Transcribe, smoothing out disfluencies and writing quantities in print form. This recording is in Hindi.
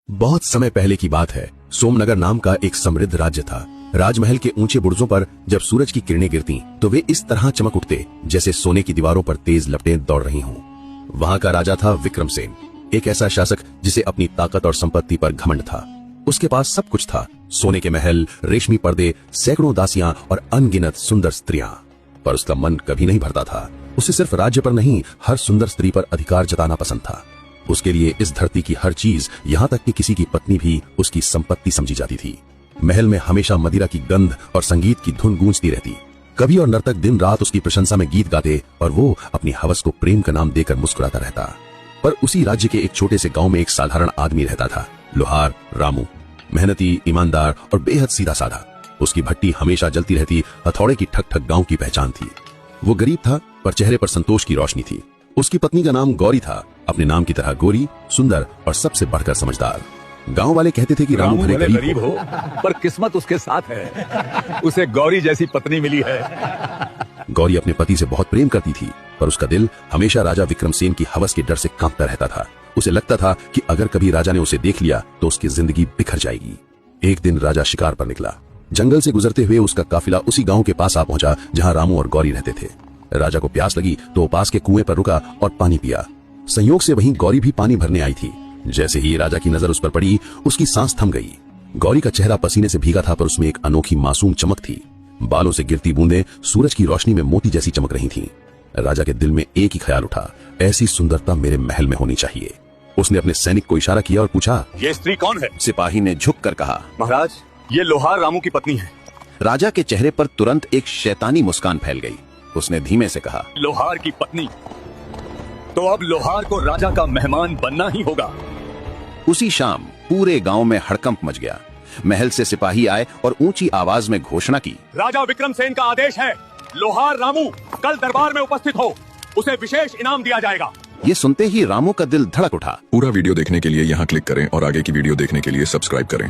बहुत समय पहले की बात है। सोमनगर नाम का एक समृद्ध राज्य था। राजमहल के ऊंचे बुर्जों पर जब सूरज की किरणें गिरती तो वे इस तरह चमक उठते जैसे सोने की दीवारों पर तेज लपटें दौड़ रही हों। वहां का राजा था विक्रमसेन, एक ऐसा शासक जिसे अपनी ताकत और संपत्ति पर घमंड था। उसके पास सब कुछ था, सोने के महल, रेशमी पर्दे, सैकड़ों दासियां और अनगिनत सुंदर स्त्रियां। पर उसका मन कभी नहीं भरता था। उसे सिर्फ राज्य पर नहीं, हर सुंदर स्त्री पर अधिकार जताना पसंद था। उसके लिए इस धरती की हर चीज, यहाँ तक कि किसी की पत्नी भी उसकी संपत्ति समझी जाती थी। महल में हमेशा मदिरा की गंध और संगीत की धुन गूंजती रहती। कवि और नर्तक दिन रात उसकी प्रशंसा में गीत गाते और वो अपनी हवस को प्रेम का नाम देकर मुस्कुराता रहता। पर उसी राज्य के एक छोटे से गांव में एक साधारण आदमी रहता था, लोहार रामू। मेहनती, ईमानदार और बेहद सीधा साधा। उसकी भट्टी हमेशा जलती रहती, हथौड़े की ठक ठक गांव की पहचान थी। वो गरीब था पर चेहरे पर संतोष की रोशनी थी। उसकी पत्नी का नाम गौरी था, अपने नाम की तरह गोरी, सुंदर और सबसे बढ़कर समझदार। गांव वाले कहते थे कि रामू भले गरीब हो पर किस्मत उसके साथ है, उसे गौरी जैसी पत्नी मिली है। गौरी अपने पति से बहुत प्रेम करती थी, पर उसका दिल हमेशा राजा विक्रमसेन की हवस के डर से कांपता रहता था। उसे लगता था कि अगर कभी राजा ने उसे देख लिया तो उसकी जिंदगी बिखर जाएगी। एक दिन राजा शिकार पर निकला। जंगल से गुजरते हुए उसका काफिला उसी गांव के पास आ पहुंचा जहां रामू और गौरी रहते थे। राजा को प्यास लगी तो पास के कुएं पर रुका और पानी पिया। संयोग से वहीं गौरी भी पानी भरने आई थी। जैसे ही राजा की नजर उस पर पड़ी, उसकी सांस थम गई। गौरी का चेहरा पसीने से भीगा था, पर उसमें एक अनोखी मासूम चमक थी। बालों से गिरती बूंदें सूरज की रोशनी में मोती जैसी चमक रही थीं। राजा के दिल में एक ही ख्याल उठा, ऐसी सुंदरता मेरे महल में होनी चाहिए। उसने अपने सैनिक को इशारा किया और पूछा, ये स्त्री कौन है? सिपाही ने झुक कर कहा, महाराज, ये लोहार रामू की पत्नी है। राजा के चेहरे पर तुरंत एक शैतानी मुस्कान फैल गई। उसने धीमे से कहा, लोहार की पत्नी? तो अब लोहार को राजा का मेहमान बनना ही होगा। उसी शाम पूरे गांव में हड़कंप मच गया। महल से सिपाही आए और ऊंची आवाज में घोषणा की, राजा विक्रमसेन का आदेश है, लोहार रामू कल दरबार में उपस्थित हो, उसे विशेष इनाम दिया जाएगा। ये सुनते ही रामू का दिल धड़क उठा। पूरा वीडियो देखने के लिए यहाँ क्लिक करें और आगे की वीडियो देखने के लिए सब्सक्राइब करें।